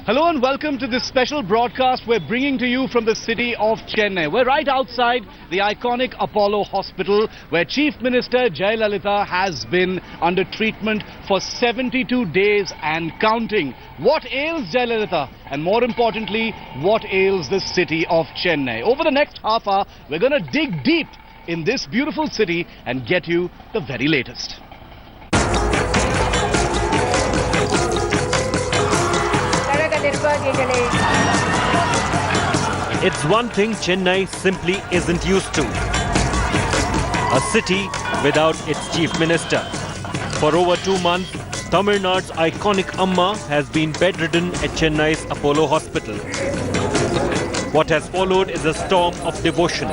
Hello and welcome to this special broadcast we're bringing to you from the city of Chennai. We're right outside the iconic Apollo Hospital where Chief Minister Jayalalitha has been under treatment for 72 days and counting. What ails Jayalalitha? And more importantly, what ails the city of Chennai? Over the next half hour, we're going to dig deep in this beautiful city and get you the very latest. It's one thing Chennai simply isn't used to. A city without its chief minister. For over 2 months, Tamil Nadu's iconic Amma has been bedridden at Chennai's Apollo Hospital. What has followed is a storm of devotion.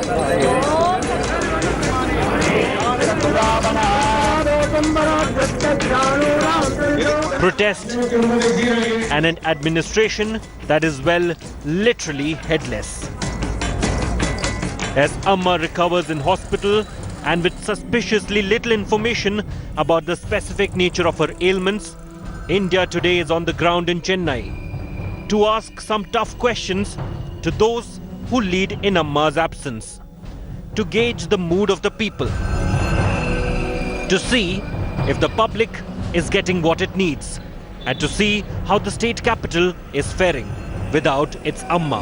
Protest and an administration that is, well, literally headless. As Amma recovers in hospital and with suspiciously little information about the specific nature of her ailments, India Today is on the ground in Chennai to ask some tough questions to those who lead in Amma's absence, to gauge the mood of the people, to see if the public is getting what it needs, and to see how the state capital is faring without its Amma.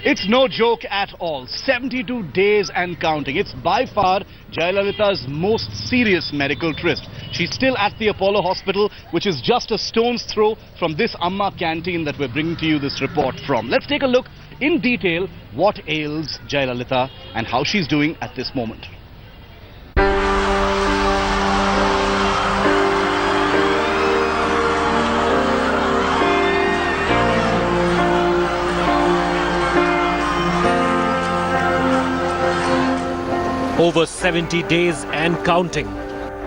It's no joke at all. 72 days and counting. It's by far Jayalalitha's most serious medical tryst. She's still at the Apollo Hospital, which is just a stone's throw from this Amma canteen that we're bringing to you this report from. Let's take a look in detail what ails Jayalalitha and how she's doing at this moment. Over 70 days and counting.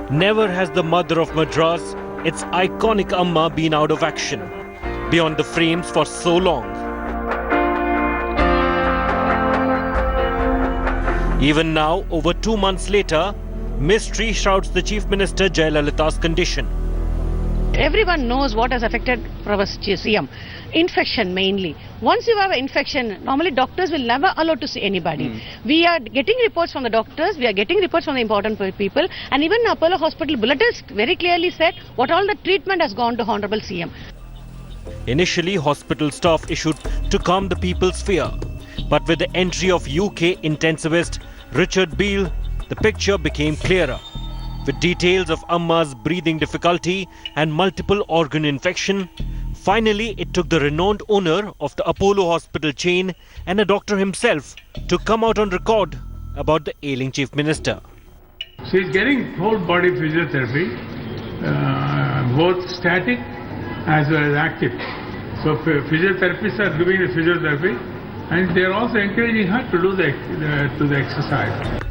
Never has the mother of Madras, its iconic Amma, been out of action, beyond the frames for so long. Even now, over 2 months later, mystery shrouds the Chief Minister Jayalalitha's condition. Everyone knows what has affected our CM. Infection mainly. Once you have an infection, normally doctors will never allow to see anybody. We are getting reports from the doctors, we are getting reports from the important people, and even Apollo Hospital bulletins very clearly said what all the treatment has gone to Honorable CM. Initially, hospital staff issued to calm the people's fear. But with the entry of UK intensivist Richard Beale, the picture became clearer. With details of Amma's breathing difficulty and multiple organ infection, finally it took the renowned owner of the Apollo Hospital chain and a doctor himself to come out on record about the ailing Chief Minister. She is getting whole body physiotherapy, both static as well as active. So physiotherapists are giving the physiotherapy and they are also encouraging her to do the exercise.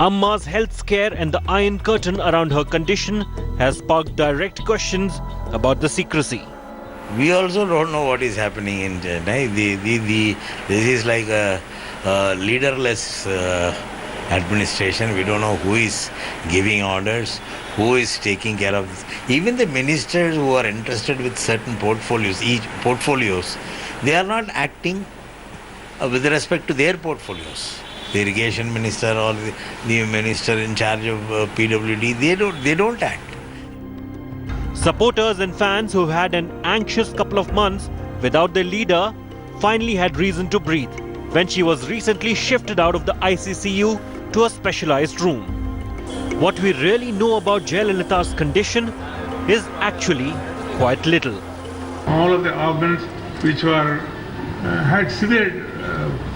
Amma's health scare and the iron curtain around her condition has sparked direct questions about the secrecy. We also don't know what is happening in Chennai. This is like a leaderless administration. We don't know who is giving orders, who is taking care of this. Even the ministers who are interested with certain portfolios, they are not acting with respect to their portfolios. The irrigation minister or the minister in charge of PWD, they don't act. Supporters and fans who've had an anxious couple of months without their leader finally had reason to breathe when she was recently shifted out of the ICCU to a specialized room. What we really know about Jayalalitha's condition is actually quite little. All of the organs which had severe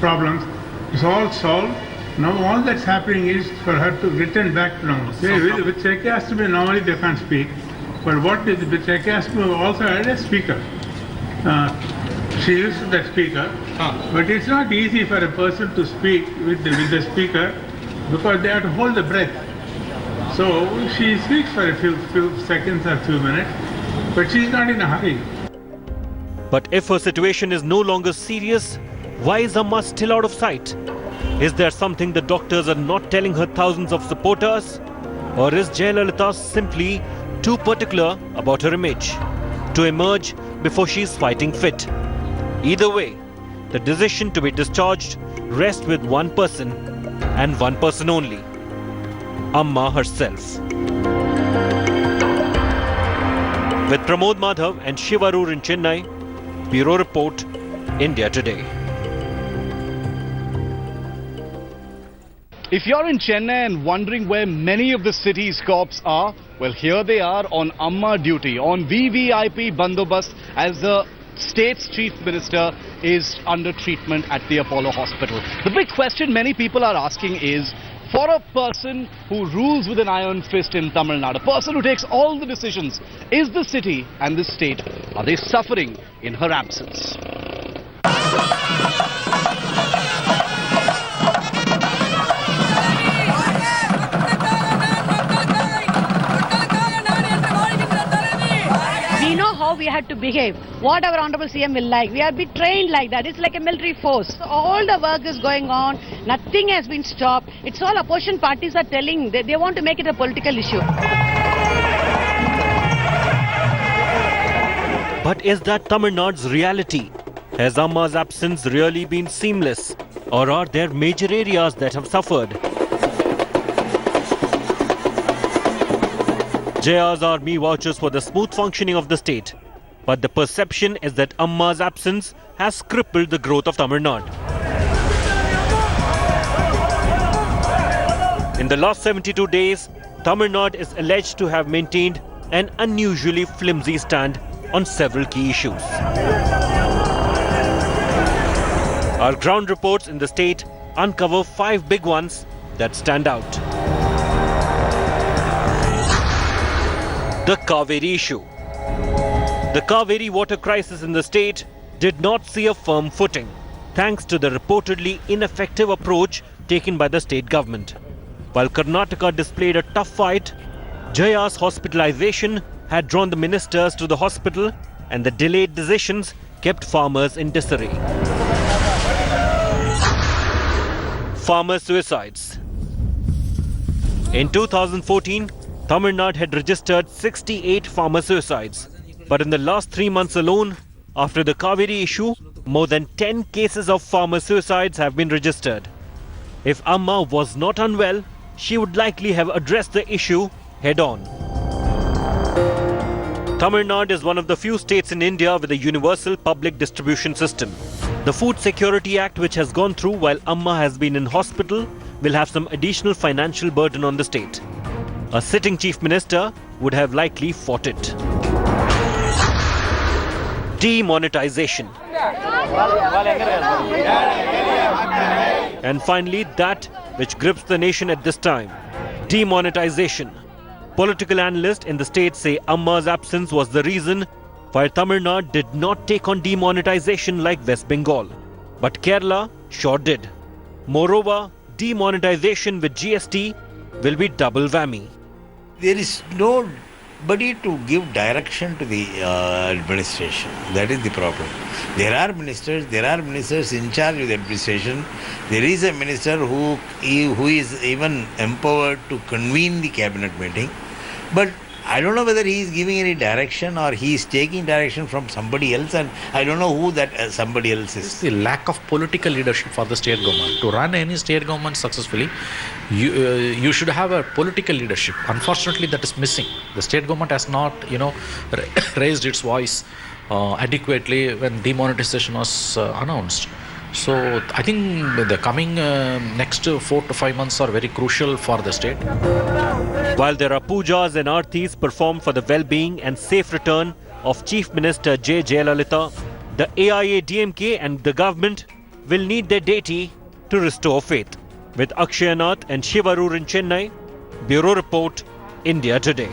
problems, it's all solved. Now all that's happening is for her to return back to normal. With tracheostomy, normally they can't speak. But what is with tracheostomy also had a speaker. She used that speaker. But it's not easy for a person to speak with the speaker because they have to hold the breath. So she speaks for a few seconds or few minutes, but she's not in a hurry. But if her situation is no longer serious, why is Amma still out of sight? Is there something the doctors are not telling her thousands of supporters? Or is Jayalalitha simply too particular about her image to emerge before she is fighting fit? Either way, the decision to be discharged rests with one person and one person only, Amma herself. With Pramod Madhav and Shivarur in Chennai, Bureau Report, India Today. If you're in Chennai and wondering where many of the city's cops are, well, here they are on Amma duty, on VVIP Bandobast, as the state's chief minister is under treatment at the Apollo Hospital. The big question many people are asking is, for a person who rules with an iron fist in Tamil Nadu, a person who takes all the decisions, is the city and the state, are they suffering in her absence? We know how we had to behave, what our Honorable CM will like. We have been trained like that. It's like a military force. So all the work is going on. Nothing has been stopped. It's all opposition parties are telling. They want to make it a political issue. But is that Tamil Nadu's reality? Has Amma's absence really been seamless? Or are there major areas that have suffered? JR's army vouches for the smooth functioning of the state. But the perception is that Amma's absence has crippled the growth of Tamil Nadu. In the last 72 days, Tamil Nadu is alleged to have maintained an unusually flimsy stand on several key issues. Our ground reports in the state uncover 5 big ones that stand out. The Kaveri Issue. The Kaveri water crisis in the state did not see a firm footing, thanks to the reportedly ineffective approach taken by the state government. While Karnataka displayed a tough fight, Jaya's hospitalization had drawn the ministers to the hospital, and the delayed decisions kept farmers in disarray. Farmer suicides. In 2014, Tamil Nadu had registered 68 farmer suicides. But in the last 3 months alone, after the Kaveri issue, more than 10 cases of farmer suicides have been registered. If Amma was not unwell, she would likely have addressed the issue head-on. Tamil Nadu is one of the few states in India with a universal public distribution system. The Food Security Act, which has gone through while Amma has been in hospital, will have some additional financial burden on the state. A sitting chief minister would have likely fought it. Demonetization. And finally, that which grips the nation at this time. Demonetization. Political analysts in the state say Amma's absence was the reason why Tamil Nadu did not take on demonetization like West Bengal. But Kerala sure did. Moreover, demonetization with GST will be double whammy. There is nobody to give direction to the administration. That is the problem. There are ministers in charge of the administration. There is a minister who is even empowered to convene the cabinet meeting. But I don't know whether he is giving any direction or he is taking direction from somebody else, and I don't know who that somebody else is. The lack of political leadership for the state government. To run any state government successfully, you should have a political leadership. Unfortunately, that is missing. The state government has not, raised its voice adequately when demonetization was announced. So I think the coming next 4 to 5 months are very crucial for the state. While there are pujas and artis performed for the well-being and safe return of Chief Minister J. Jayalalitha, the AIA DMK and the government will need their deity to restore faith. With Akshay Nath and Shivarur in Chennai, Bureau Report, India Today.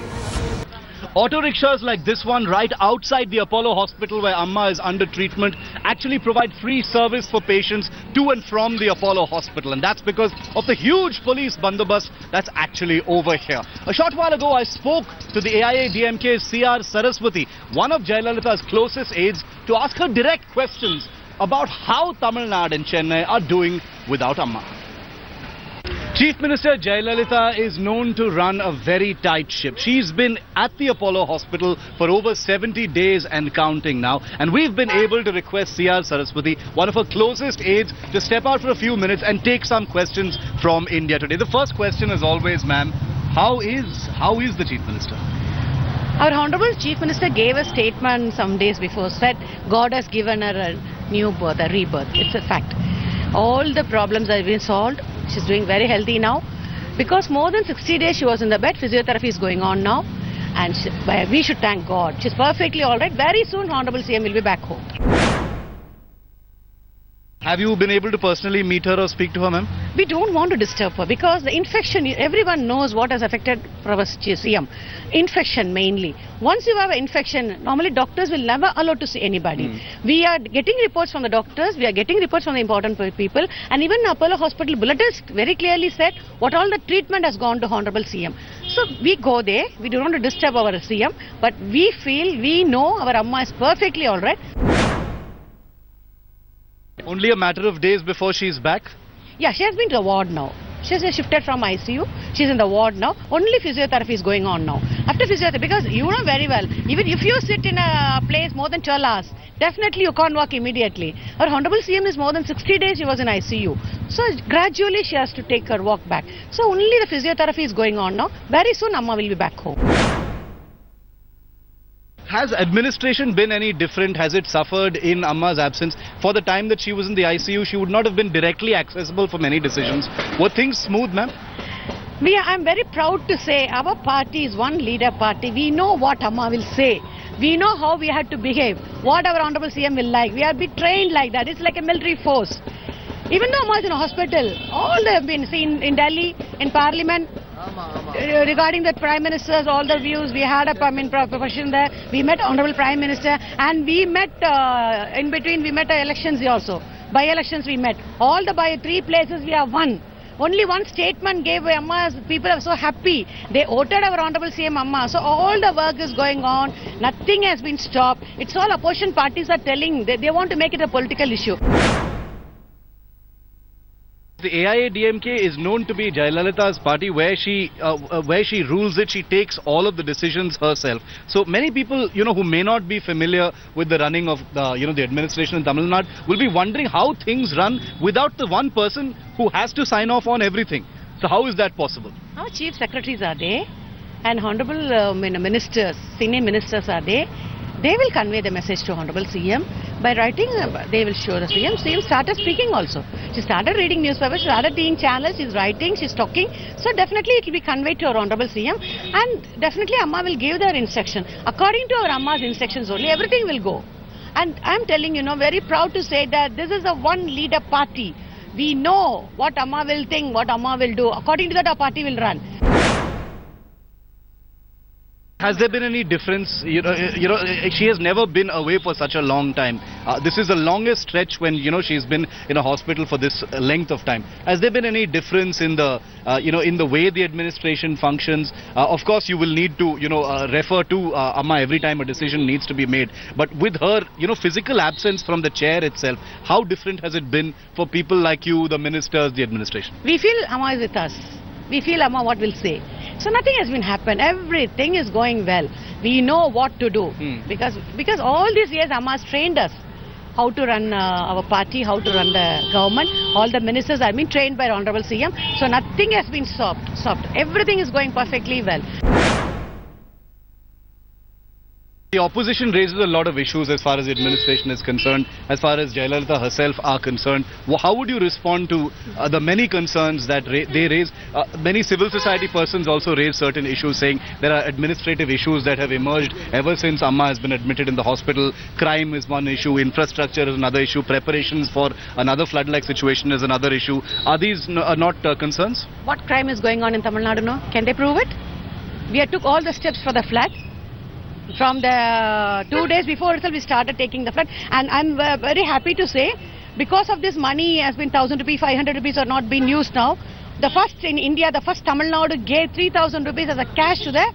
Auto rickshaws like this one right outside the Apollo Hospital where Amma is under treatment actually provide free service for patients to and from the Apollo Hospital, and that's because of the huge police bandobast that's actually over here. A short while ago I spoke to the AIA DMK's CR Saraswati, one of Jayalalitha's closest aides, to ask her direct questions about how Tamil Nadu and Chennai are doing without Amma. Chief Minister Jayalalitha is known to run a very tight ship. She's been at the Apollo Hospital for over 70 days and counting now. And we've been able to request C.R. Saraswati, one of her closest aides, to step out for a few minutes and take some questions from India today. The first question is always, ma'am, how is the Chief Minister? Our Honorable Chief Minister gave a statement some days before, said God has given her a new birth, a rebirth. It's a fact. All the problems have been solved. She's doing very healthy now. Because more than 60 days she was in the bed, physiotherapy is going on now. And we should thank God. She's perfectly all right. Very soon, Honorable CM will be back home. Have you been able to personally meet her or speak to her, ma'am? We don't want to disturb her because the infection, everyone knows what has affected our CM. Infection mainly. Once you have an infection, normally doctors will never allow to see anybody. We are getting reports from the doctors, we are getting reports from the important people, and even Apollo Hospital bulletins very clearly said what all the treatment has gone to Honorable CM. So we go there, we don't want to disturb our CM, but we feel, we know our Amma is perfectly all right. Only a matter of days before she's back? Yeah, she has been to the ward now. She's shifted from ICU. She's in the ward now. Only physiotherapy is going on now. After physiotherapy, because you know very well, even if you sit in a place more than 12 hours, definitely you can't walk immediately. Our Honorable CM is more than 60 days she was in ICU. So gradually she has to take her walk back. So only the physiotherapy is going on now. Very soon Amma will be back home. Has administration been any different? Has it suffered in Amma's absence? For the time that she was in the ICU, she would not have been directly accessible for many decisions. Were things smooth, ma'am? I'm very proud to say our party is one leader party. We know what Amma will say. We know how we have to behave. What our Honorable CM will like. We have been trained like that. It's like a military force. Even though Amma is in a hospital, all they have been seen in Delhi, in Parliament. Regarding the Prime Ministers, all the views, we had a profession there. We met Honorable Prime Minister and we met in between, we met elections also. By-elections we met. All the three places we have won. Only one statement gave Amma, people are so happy. They voted our Honorable CM Amma. So all the work is going on. Nothing has been stopped. It's all opposition parties are telling. They want to make it a political issue. The AIADMK is known to be Jayalalitha's party where she rules it. She takes all of the decisions herself. So many people, who may not be familiar with the running of the administration in Tamil Nadu will be wondering how things run without the one person who has to sign off on everything. So how is that possible? Our chief secretaries are there and honorable ministers, senior ministers are there. They will convey the message to Honorable CM. By writing, they will show the CM. CM started speaking also. She started reading newspapers, she started seeing channels, she's writing, she's talking. So definitely it will be conveyed to our Honorable CM. And definitely Amma will give their instruction. According to our Amma's instructions only, everything will go. And I'm telling very proud to say that this is a one leader party. We know what Amma will think, what Amma will do. According to that, our party will run. Has there been any difference? She has never been away for such a long time. This is the longest stretch when she's been in a hospital for this length of time. Has there been any difference in the in the way the administration functions? Of course, you will need to refer to Amma every time a decision needs to be made. But with her physical absence from the chair itself, how different has it been for people like you, the ministers, the administration? We feel Amma is with us. We feel Amma what will say. So nothing has been happened. Everything is going well. We know what to do because all these years Amma has trained us how to run our party, how to run the government. All the ministers have been trained by Honorable CM. So nothing has been stopped. Everything is going perfectly well. The opposition raises a lot of issues as far as the administration is concerned, as far as Jayalalitha herself are concerned. How would you respond to the many concerns that they raise? Many civil society persons also raise certain issues, saying there are administrative issues that have emerged ever since Amma has been admitted in the hospital. Crime is one issue, infrastructure is another issue, preparations for another flood-like situation is another issue. Are these not concerns? What crime is going on in Tamil Nadu now? Can they prove it? We took all the steps for the flood. From the 2 days before itself, we started taking the flood. And I'm very happy to say, because of this money has been 1,000 rupees, 500 rupees are not being used now. The first in India, the first Tamil Nadu gave 3,000 rupees as a cash to the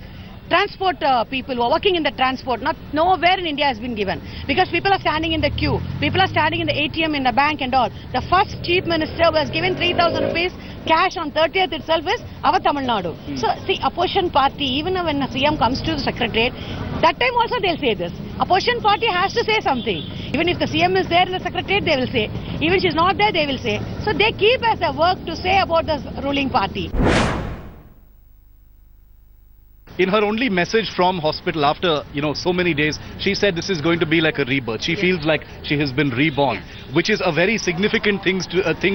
transport people who are working in the transport, nowhere in India has been given. Because people are standing in the queue, people are standing in the ATM, in the bank and all. The first chief minister was given 3,000 rupees cash on 30th itself is our Tamil Nadu. So see, opposition party, even when a CM comes to the secretariat, that time also they'll say this. Opposition party has to say something. Even if the CM is there in the secretariat, they will say. Even she's not there, they will say. So they keep as a work to say about the ruling party. In her only message from hospital after, so many days, she said this is going to be like a rebirth. She feels like she has been reborn, which is a very significant thing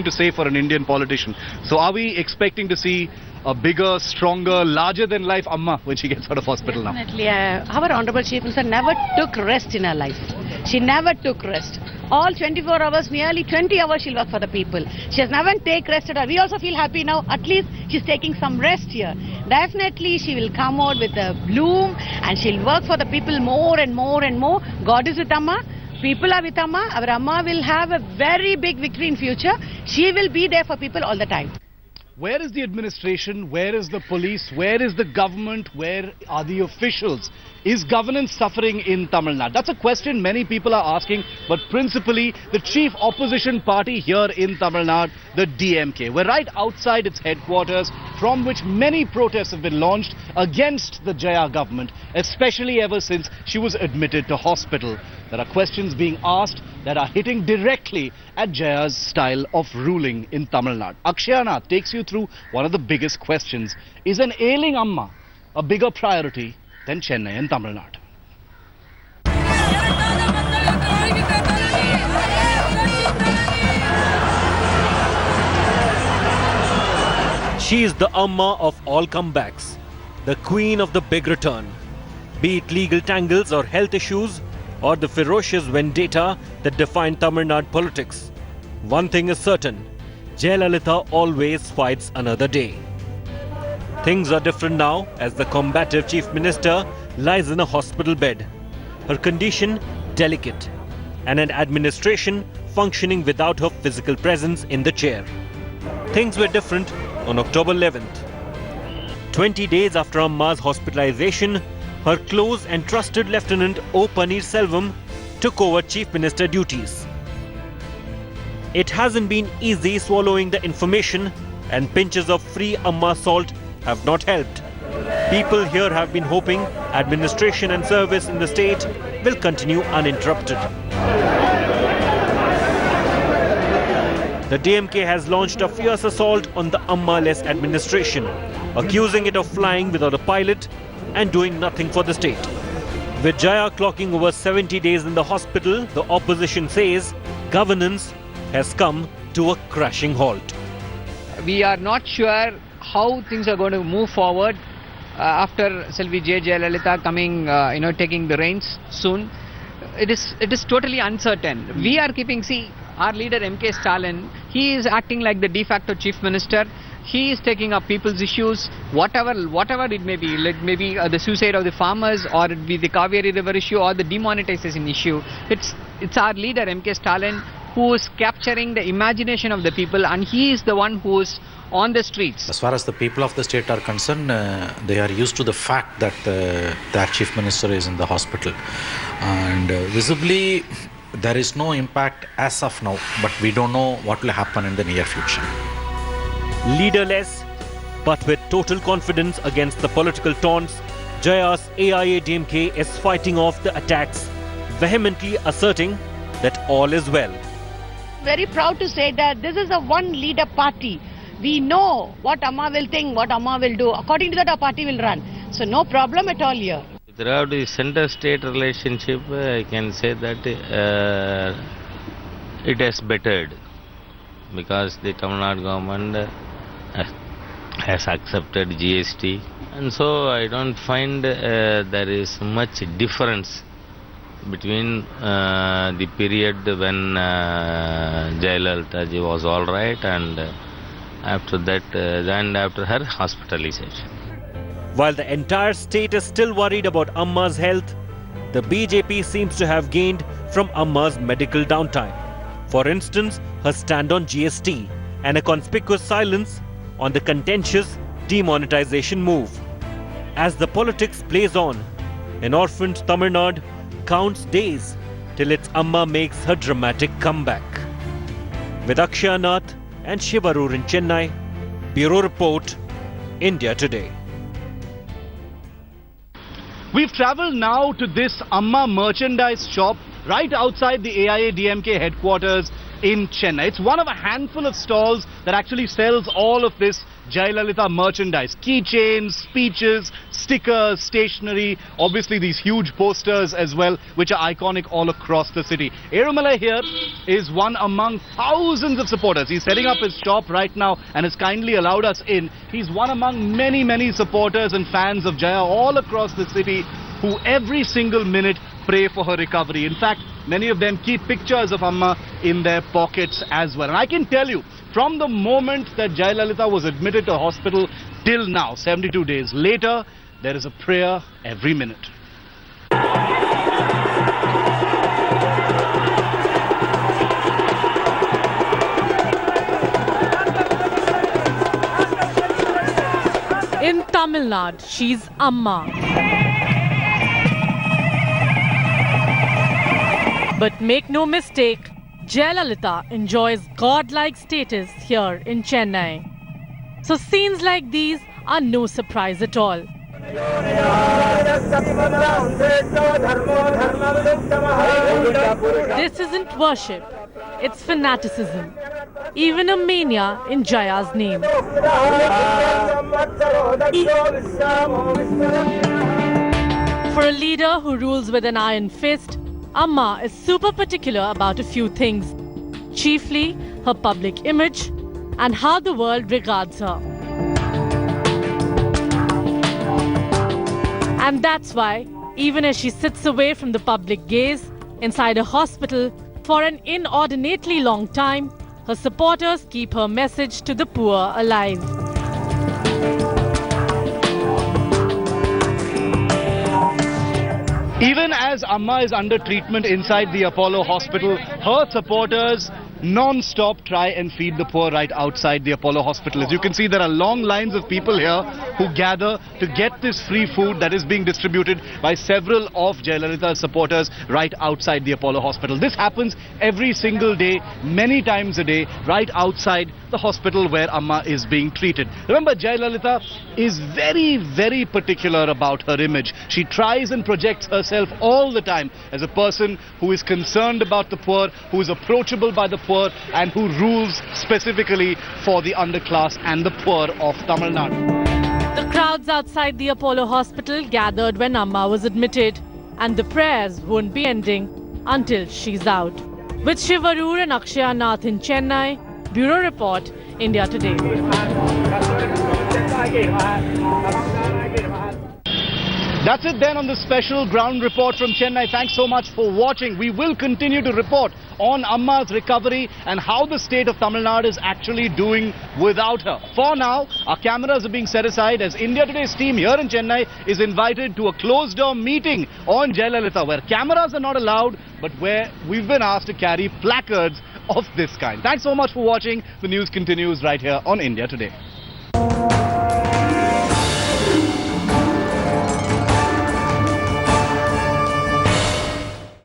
to say for an Indian politician. So are we expecting to see a bigger, stronger, larger than life Amma when she gets out of hospital now? Definitely. Our Honorable Chief Minister never took rest in her life. She never took rest. All 24 hours, nearly 20 hours she'll work for the people. She has never taken rest at all. We also feel happy now. At least she's taking some rest here. Definitely she will come out with a bloom and she'll work for the people more and more and more. God is with Amma. People are with Amma. Our Amma will have a very big victory in future. She will be there for people all the time. Where is the administration? Where is the police? Where is the government? Where are the officials? Is governance suffering in Tamil Nadu? That's a question many people are asking, but principally the chief opposition party here in Tamil Nadu, the DMK. We're right outside its headquarters, from which many protests have been launched against the Jaya government, especially ever since she was admitted to hospital. There are questions being asked that are hitting directly at Jaya's style of ruling in Tamil Nadu. Akshayana takes you through one of the biggest questions. Is an ailing Amma a bigger priority than Chennai and Tamil Nadu? She is the Amma of all comebacks, the queen of the big return. Be it legal tangles or health issues, or the ferocious vendetta that define Tamil Nadu politics. One thing is certain, Jayalalitha always fights another day. Things are different now as the combative chief minister lies in a hospital bed. Her condition delicate and an administration functioning without her physical presence in the chair. Things were different on October 11th. 20 days after Amma's hospitalization, her close and trusted Lieutenant O. Paneerselvam took over chief minister duties. It hasn't been easy swallowing the information, and pinches of free Amma salt have not helped. People here have been hoping administration and service in the state will continue uninterrupted. The DMK has launched a fierce assault on the Amma-less administration, accusing it of flying without a pilot and doing nothing for the state. With Jaya clocking over 70 days in the hospital, the opposition says governance has come to a crashing halt. We are not sure how things are going to move forward after Selvi J. Jayalalitha coming, taking the reins soon. It is totally uncertain. We are keeping, our leader M.K. Stalin, he is acting like the de facto chief minister. He is taking up people's issues, whatever it may be, like maybe the suicide of the farmers, or it be the Kaveri River issue, or the demonetization issue. It's our leader M.K. Stalin who is capturing the imagination of the people, and he is the one who is on the streets. As far as the people of the state are concerned, they are used to the fact that their chief minister is in the hospital, and visibly there is no impact as of now, but we don't know what will happen in the near future. Leaderless, but with total confidence against the political taunts, Jaya's AIA-DMK is fighting off the attacks, vehemently asserting that all is well. Very proud to say that this is a one leader party. We know what Amma will think, what Amma will do. According to that, our party will run. So no problem at all here. Throughout the center-state relationship, I can say that it has bettered, because the Tamil Nadu government has accepted GST, and so I don't find there is much difference between the period when Jayalalitha ji was all right and after that, and after her hospitalization. While the entire state is still worried about Amma's health, the BJP seems to have gained from Amma's medical downtime. For instance, her stand on GST and a conspicuous silence on the contentious demonetization move. As the politics plays on, an orphaned Tamil Nadu counts days till its Amma makes her dramatic comeback. With Akshaya Nath and Shivarur in Chennai, Bureau Report, India Today. We've travelled now to this Amma merchandise shop right outside the AIA-DMK headquarters in Chennai. It's one of a handful of stalls that actually sells all of this Jayalalitha merchandise. Keychains, speeches, stickers, stationery, obviously these huge posters as well, which are iconic all across the city. Erumala here is one among thousands of supporters. He's setting up his shop right now and has kindly allowed us in. He's one among many supporters and fans of Jaya all across the city who every single minute pray for her recovery. In fact, many of them keep pictures of Amma in their pockets as well. And I can tell you, from the moment that Jayalalitha was admitted to hospital till now, 72 days later, there is a prayer every minute. In Tamil Nadu, she's Amma. But make no mistake, Jayalalitha enjoys godlike status here in Chennai. So scenes like these are no surprise at all. This isn't worship, it's fanaticism. Even a mania in Jaya's name. For a leader who rules with an iron fist, Amma is super particular about a few things, chiefly her public image and how the world regards her. And that's why, even as she sits away from the public gaze inside a hospital for an inordinately long time, her supporters keep her message to the poor alive. Even as Amma is under treatment inside the Apollo hospital, her supporters non-stop try and feed the poor right outside the Apollo hospital. As you can see, there are long lines of people here who gather to get this free food that is being distributed by several of Jayalalitha's supporters right outside the Apollo hospital. This happens every single day, many times a day, right outside the hospital where Amma is being treated. Remember, Jayalalitha is very particular about her image. She tries and projects herself all the time as a person who is concerned about the poor, who is approachable by the poor, and who rules specifically for the underclass and the poor of Tamil Nadu. The crowds outside the Apollo hospital gathered when Amma was admitted, and the prayers won't be ending until she's out. With Shivarur and Akshaya Nath in Chennai, Bureau Report, India Today. That's it then on the special ground report from Chennai. Thanks so much for watching. We will continue to report on Amma's recovery and how the state of Tamil Nadu is actually doing without her. For now, our cameras are being set aside as India Today's team here in Chennai is invited to a closed-door meeting on Jayalalitha, where cameras are not allowed, but where we've been asked to carry placards of this kind. Thanks so much for watching. The news continues right here on India Today.